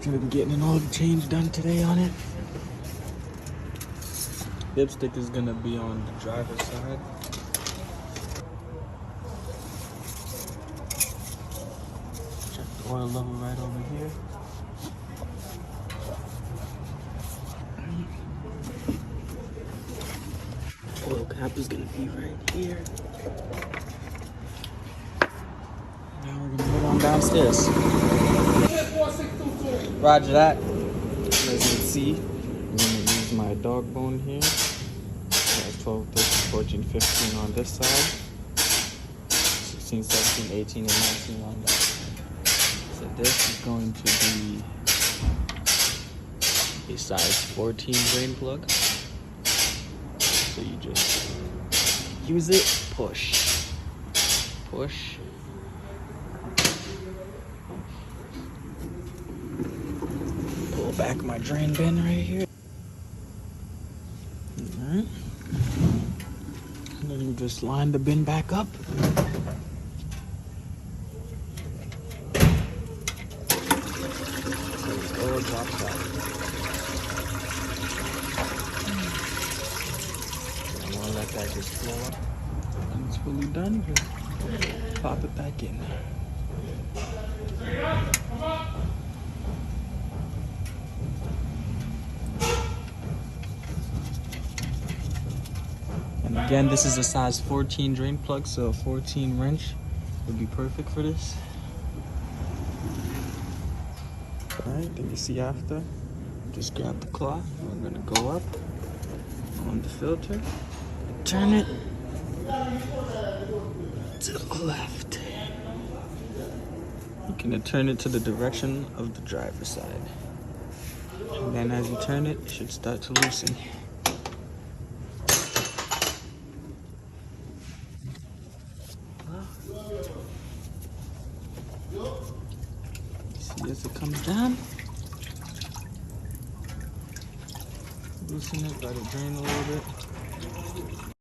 Gonna be getting an oil change done today on it. Dipstick is gonna be on the driver's side. Check the oil level right over here. Oil cap is gonna be right here. Now we're gonna head on downstairs. Roger that. As you can see, I'm gonna use my dog bone here. That's 12, 13, 14, 15 on this side. 16, 17, 18, and 19 on that. So this is going to be a size 14 drain plug. So you just use it, push, push. Pull back my drain bin right here. Alright. And then you just line the bin back up. So it all drops out. I'm gonna let that just flow up. When it's fully done, just pop it back in. And again, this is a size 14 drain plug, so a 14 wrench would be perfect for this. Alright, then you see after, just grab the cloth. We're gonna go up on the filter, turn it to the left. You're gonna turn it to the direction of the driver's side. And then as you turn it, it should start to loosen. See as it comes down, loosen it, let it drain a little bit.